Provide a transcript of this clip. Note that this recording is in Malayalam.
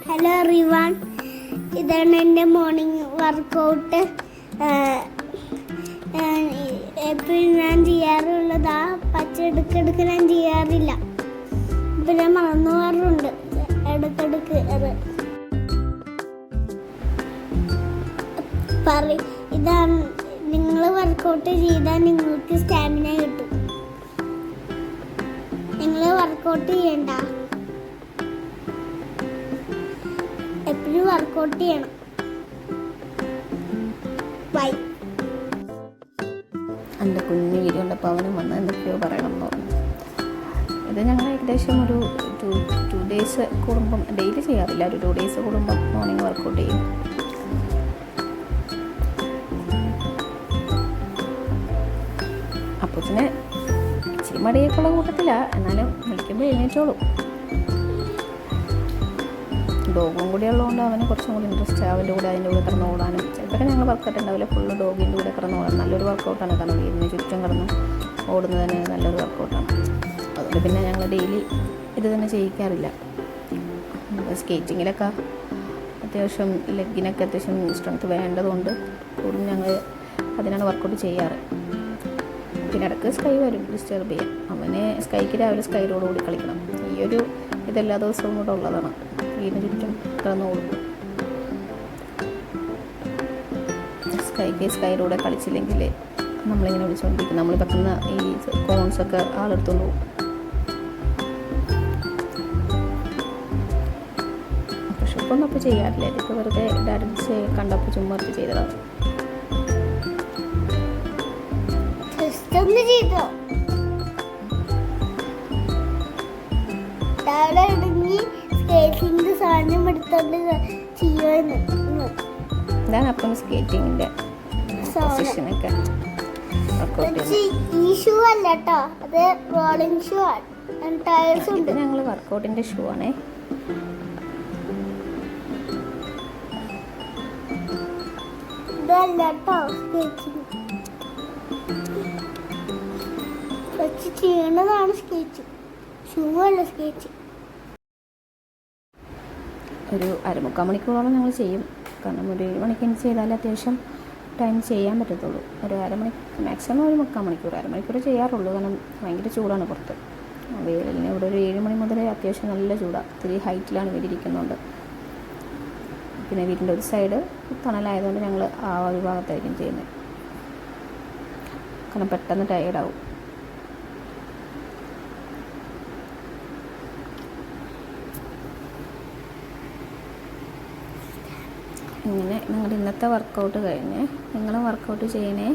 ഹലോ റിവാൻ, ഇതാണ് എൻ്റെ മോർണിംഗ് വർക്കൗട്ട്. എപ്പോഴും ഞാൻ ചെയ്യാറുള്ളതാ, പച്ചെടുക്കെടുക്ക് ഞാൻ ചെയ്യാറില്ല. ഇപ്പം ഞാൻ മറന്നു പോകാറുണ്ട് ഇടയ്ക്കിടയ്ക്ക്. അത് ഇതാണ്, നിങ്ങൾ വർക്കൗട്ട് ചെയ്താൽ നിങ്ങൾക്ക് സ്റ്റാമിന കിട്ടും. നിങ്ങൾ വർക്കൗട്ട് ചെയ്യണ്ട, എപ്പോഴും വർക്കൗട്ട് ചെയ്യണം. ബൈ. എൻ്റെ കുഞ്ഞു വീഡിയോ ഉണ്ടപ്പോൾ അവനും വന്ന് എന്തൊക്കെയോ പറയണം എന്ന് പറഞ്ഞു. ഇത് ഞങ്ങൾ ഏകദേശം ഒരു ടു ഡേയ്സ് കൂടുമ്പം, ഡെയിലി ചെയ്യാറില്ല, ഒരു 2 ഡേയ്സ് കൂടുമ്പം മോർണിംഗ് വർക്കൗട്ട് ചെയ്യും. അപ്പോൾ തന്നെ ഇച്ചിരി മടിയൊക്കെയുള്ള കൂട്ടത്തില്ല, എന്നാലും വിളിക്കുമ്പോൾ എഴുന്നേറ്റോളും. ഡോഗും കൂടി ഉള്ളതുകൊണ്ട് അവന് കുറച്ചും കൂടി ഇൻട്രസ്റ്റ്. അവൻ്റെ കൂടെ അതിൻ്റെ കൂടെ കിടന്ന് ഓടാനും. ചിലപ്പോൾ ഞങ്ങൾ വർക്കൗട്ട് ഉണ്ടാവില്ല, ഫുള്ള് ഡോഗിൻ്റെ കൂടെ കിടന്ന് ഓടാൻ നല്ലൊരു വർക്കൗട്ടാണ്. കാരണം വീടിന് ചുറ്റും കിടന്ന് ഓടുന്നതിന് നല്ലൊരു വർക്കൗട്ടാണ്. അതുകൊണ്ട് പിന്നെ ഞങ്ങൾ ഡെയിലി ഇത് തന്നെ ചെയ്യിക്കാറില്ല. സ്കേറ്റിങ്ങിലൊക്കെ അത്യാവശ്യം ലെഗിനൊക്കെ അത്യാവശ്യം സ്ട്രെങ്ത്ത് വേണ്ടതുകൊണ്ട് കൂടുതലും ഞങ്ങൾ അതിനാണ് വർക്കൗട്ട് ചെയ്യാറ്. പിന്നെ ഇടയ്ക്ക് സ്കൈ വരും ഡിസ്റ്റർബ് ചെയ്യാൻ. അവന് സ്കൈക്ക് രാവിലെ സ്കൈ റോഡോടി കളിക്കണം. ഈ ഒരു ഇതെല്ലാ ദിവസവും കൂടെ ഉള്ളതാണ്. വീടിന് ചുറ്റും കിടന്നോളും. സ്കൈ റോഡ് കളിച്ചില്ലെങ്കിൽ നമ്മളിങ്ങനെ വിളിച്ചുകൊണ്ടിരിക്കും. നമ്മൾ വെക്കുന്ന ഈ കോൺസൊക്കെ ആളെടുത്തുകൊണ്ട് പോകും. പക്ഷെ ഇപ്പം ഒന്നും അപ്പോൾ ചെയ്യാറില്ല. ഇപ്പോൾ വെറുതെ ഡാൻസ് കണ്ടപ്പോൾ ചുമ്മാ ചെയ്തതാണ്. ഇതാണ് അപ്പം സ്കേറ്റിങ്ങിൻ്റെ പൊസിഷനൊക്കെ. ഈ ഷൂ അല്ല കേട്ടോ, അത് റോളിംഗ് ഷൂ ആണ്. ടയേഴ്സ് ഉണ്ട്. ഞങ്ങൾ വർക്കൗട്ടിൻ്റെ ഷൂ ആണേ. ഇതല്ല കേട്ടോ സ്കേറ്റിങ്, വെച്ച് ചെയ്യണതാണ് സ്കേറ്റ്, ഷൂ അല്ല സ്കേറ്റ്. ഒരു 1/4 മണിക്കൂറോളം ഞങ്ങൾ ചെയ്യും. കാരണം ഒരു 7 മണിക്ക് ചെയ്താൽ അത്യാവശ്യം ടൈം ചെയ്യാൻ പറ്റത്തുള്ളൂ. ഒരു മാക്സിമം ഒരു 3/4 മണിക്കൂർ, 1/2 മണിക്കൂർ ചെയ്യാറുള്ളൂ. കാരണം ഭയങ്കര ചൂടാണ് പുറത്ത്. വെയിലിന് ഇവിടെ ഒരു 7 മണി മുതൽ അത്യാവശ്യം നല്ല ചൂടാണ്. ഇത്തിരി ഹൈറ്റിലാണ് വീടിരിക്കുന്നുണ്ട്. പിന്നെ വീടിൻ്റെ ഒരു സൈഡ് തണലായതുകൊണ്ട് ഞങ്ങൾ ആ ഒരു ഭാഗത്തായിരിക്കും ചെയ്യുന്നത്. കാരണം പെട്ടെന്ന് ടയേർഡാവും. ഇങ്ങനെ ഞങ്ങളുടെ ഇന്നത്തെ വർക്കൗട്ട് കഴിഞ്ഞ് നിങ്ങളും വർക്കൗട്ട് ചെയ്യണേ.